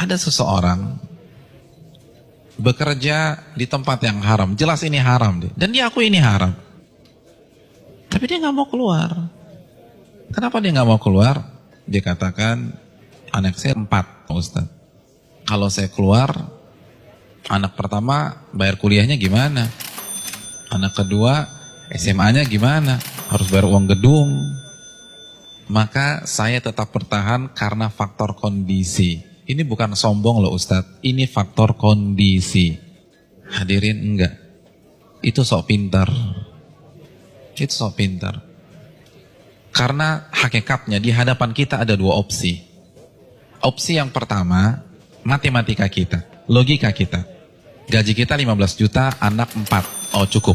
Ada seseorang bekerja di tempat yang haram, jelas ini haram deh, dan dia akui ini haram, tapi dia nggak mau keluar. Kenapa dia nggak mau keluar? Dia katakan, anak saya 4, Ustaz. Kalau saya keluar, anak pertama bayar kuliahnya gimana? Anak kedua SMA-nya gimana? Harus bayar uang gedung. Maka saya tetap bertahan karena faktor kondisi. Ini bukan sombong loh Ustadz, ini faktor kondisi. Hadirin enggak. Itu sok pintar. Itu sok pintar. Karena hakikatnya di hadapan kita ada 2 opsi. Opsi yang pertama, matematika kita, logika kita. Gaji kita 15 juta, anak 4. Oh cukup.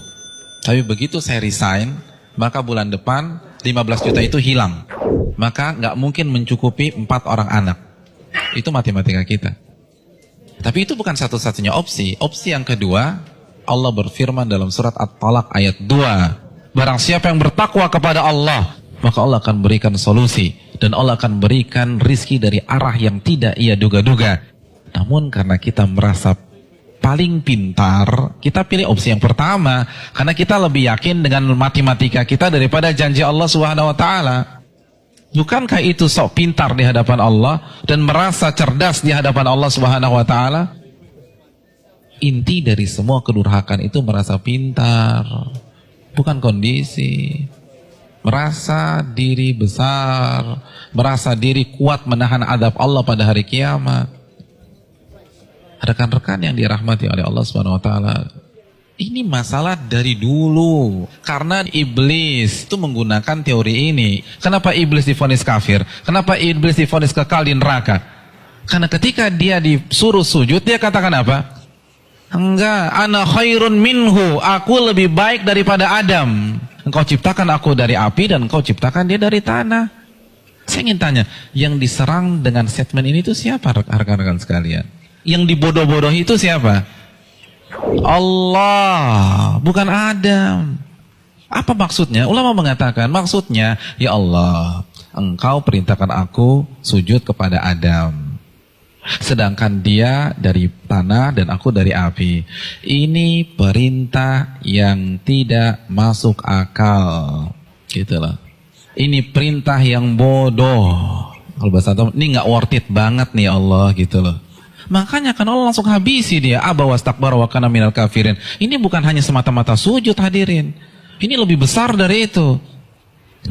Tapi begitu saya resign, maka bulan depan 15 juta itu hilang. Maka nggak mungkin mencukupi 4 orang anak. Itu matematika kita. Tapi itu bukan satu-satunya opsi. Opsi yang kedua, Allah berfirman dalam surat At-Talaq ayat 2. Barang siapa yang bertakwa kepada Allah, maka Allah akan berikan solusi. Dan Allah akan berikan rizki dari arah yang tidak ia duga-duga. Namun karena kita merasa paling pintar, kita pilih opsi yang pertama. Karena kita lebih yakin dengan matematika kita daripada janji Allah Subhanahu wa Ta'ala. Bukankah itu sok pintar di hadapan Allah dan merasa cerdas di hadapan Allah Subhanahu wa Ta'ala? Inti dari semua kedurhakan itu merasa pintar, bukan kondisi. Merasa diri besar, merasa diri kuat menahan adab Allah pada hari kiamat. Rekan-rekan yang dirahmati oleh Allah Subhanahu wa Ta'ala, ini masalah dari dulu. Karena iblis itu menggunakan teori ini. Kenapa iblis divonis kafir? Kenapa iblis divonis kekal di neraka? Karena ketika dia disuruh sujud, dia katakan apa? Enggak, ana khairun minhu, aku lebih baik daripada Adam. Engkau ciptakan aku dari api dan engkau ciptakan dia dari tanah. Saya ingin tanya, yang diserang dengan statement ini itu siapa rekan-rekan sekalian? Yang dibodoh-bodohi itu siapa? Allah, bukan Adam. Apa maksudnya? Ulama mengatakan maksudnya, ya Allah, engkau perintahkan aku sujud kepada Adam, sedangkan dia dari tanah dan aku dari api. Ini perintah yang tidak masuk akal, gitulah. Ini perintah yang bodoh. Kalau bahasa Arab, ini nggak worth it banget nih Allah, gitu loh. Makanya kan Allah langsung habisi dia. Aba wastakbara wa kana minal kafirin. Ini bukan hanya semata-mata sujud, hadirin. Ini lebih besar dari itu.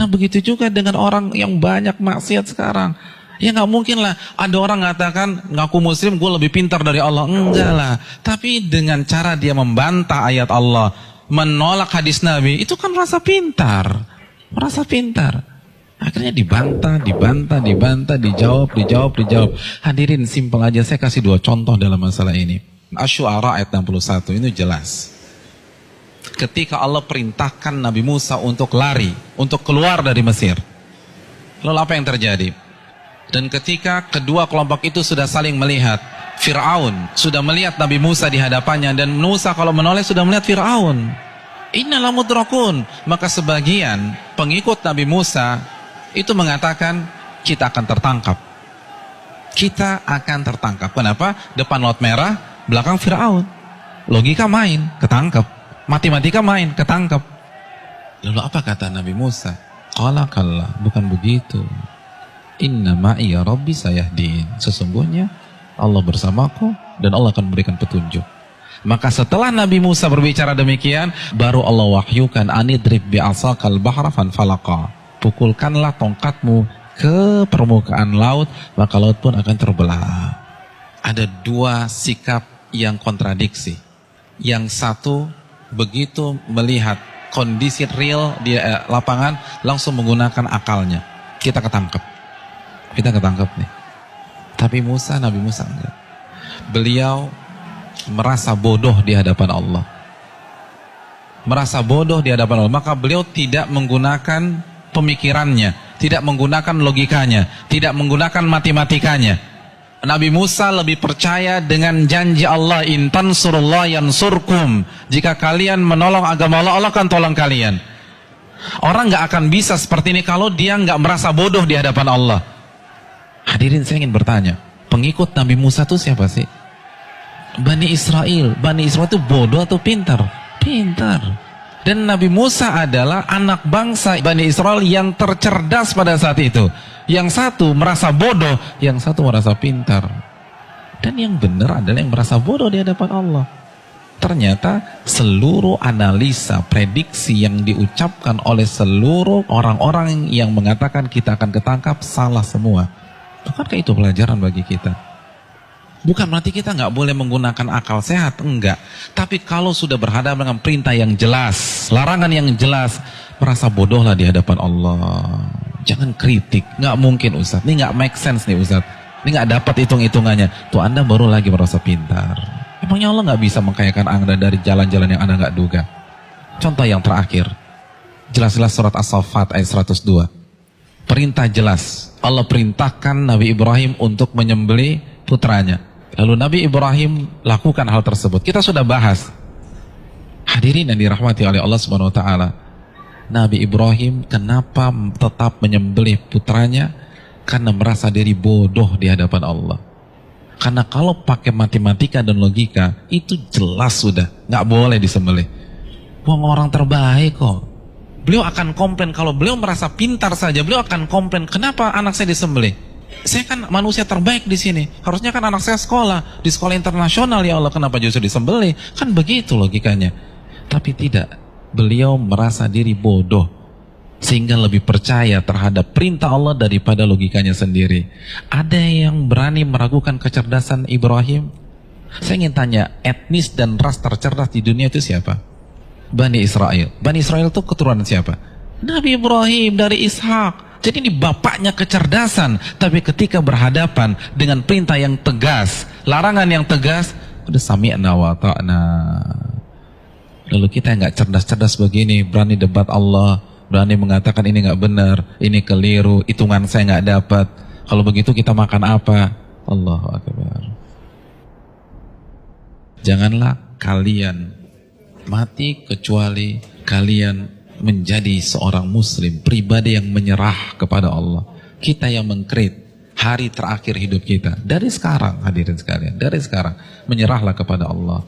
Nah begitu juga dengan orang yang banyak maksiat sekarang. Ya nggak mungkin lah ada orang mengatakan ngaku muslim gue lebih pintar dari Allah. Enggak lah. Tapi dengan cara dia membantah ayat Allah, menolak hadis Nabi, itu kan rasa pintar. Merasa pintar. Akhirnya dibantah, dijawab. Hadirin, simpel aja, saya kasih 2 contoh dalam masalah ini. Asy-Syu'ara ayat 61, ini jelas. Ketika Allah perintahkan Nabi Musa untuk lari, untuk keluar dari Mesir. Lalu apa yang terjadi? Dan ketika kedua kelompok itu sudah saling melihat, Fir'aun sudah melihat Nabi Musa di hadapannya, dan Musa kalau menoleh sudah melihat Fir'aun. Innal mudrakun. Maka sebagian pengikut Nabi Musa itu mengatakan kita akan tertangkap. Kita akan tertangkap. Kenapa? Depan laut merah, belakang Fir'aun. Logika main, ketangkap. Matematika main, ketangkap. Lalu apa kata Nabi Musa? Qala kalla, bukan begitu. Inna ma'iya rabbi sayahdin. Sesungguhnya Allah bersamaku dan Allah akan memberikan petunjuk. Maka setelah Nabi Musa berbicara demikian, baru Allah wahyukan anidrib bi'asakal bahra fanfalaqa. Pukulkanlah tongkatmu ke permukaan laut, maka laut pun akan terbelah. Ada 2 sikap yang kontradiksi. Yang satu begitu melihat kondisi real di lapangan, langsung menggunakan akalnya. Kita ketangkep nih. Tapi Nabi Musa enggak. Beliau merasa bodoh di hadapan Allah. Maka beliau tidak menggunakan pemikirannya, tidak menggunakan logikanya, tidak menggunakan matematikanya. Nabi Musa lebih percaya dengan janji Allah, in tansurullah yansurkum. Jika kalian menolong agama Allah, Allah akan tolong kalian. Orang nggak akan bisa seperti ini kalau dia nggak merasa bodoh di hadapan Allah. Hadirin, saya ingin bertanya, pengikut Nabi Musa itu siapa sih? Bani Israel. Bani Israel itu bodoh atau pintar? Pintar. Dan Nabi Musa adalah anak bangsa Bani Israel yang tercerdas pada saat itu. Yang satu merasa bodoh, yang satu merasa pintar. Dan yang benar adalah yang merasa bodoh di hadapan Allah. Ternyata seluruh analisa, prediksi yang diucapkan oleh seluruh orang-orang yang mengatakan kita akan ketangkap salah semua. Bukankah itu pelajaran bagi kita? Bukan berarti kita nggak boleh menggunakan akal sehat, enggak. Tapi kalau sudah berhadapan dengan perintah yang jelas, larangan yang jelas, merasa bodohlah di hadapan Allah. Jangan kritik, nggak mungkin Ustaz. Ini nggak make sense nih Ustaz. Ini nggak dapat hitung-hitungannya. Tuh Anda baru lagi merasa pintar. Emangnya Allah nggak bisa mengkayakan Anda dari jalan-jalan yang Anda nggak duga? Contoh yang terakhir, jelas-jelas surat As-Saffat ayat 102. Perintah jelas. Allah perintahkan Nabi Ibrahim untuk menyembelih putranya. Lalu Nabi Ibrahim lakukan hal tersebut. Kita sudah bahas. Hadirin yang dirahmati oleh Allah Subhanahu wa taala. Nabi Ibrahim kenapa tetap menyembelih putranya? Karena merasa diri bodoh di hadapan Allah. Karena kalau pakai matematika dan logika, itu jelas sudah nggak boleh disembelih. Wong orang terbaik kok. Beliau akan komplain kalau beliau merasa pintar saja, beliau akan komplain kenapa anak saya disembelih. Saya kan manusia terbaik di sini. Harusnya kan anak saya sekolah di sekolah internasional, ya Allah, kenapa justru disembelih? Kan begitu logikanya. Tapi tidak. Beliau merasa diri bodoh sehingga lebih percaya terhadap perintah Allah daripada logikanya sendiri. Ada yang berani meragukan kecerdasan Ibrahim? Saya ingin tanya, etnis dan ras tercerdas di dunia itu siapa? Bani Israel. Bani Israel itu keturunan siapa? Nabi Ibrahim dari Ishak. Jadi ini bapaknya kecerdasan, tapi ketika berhadapan dengan perintah yang tegas, larangan yang tegas, udah sami'na wa ta'na. Lalu kita yang nggak cerdas-cerdas begini, berani debat Allah, berani mengatakan ini nggak benar, ini keliru, hitungan saya nggak dapat. Kalau begitu kita makan apa? Allahu Akbar. Janganlah kalian mati kecuali kalian menjadi seorang muslim, pribadi yang menyerah kepada Allah. Kita yang mengkrit hari terakhir hidup kita. Dari sekarang, hadirin sekalian, dari sekarang, menyerahlah kepada Allah.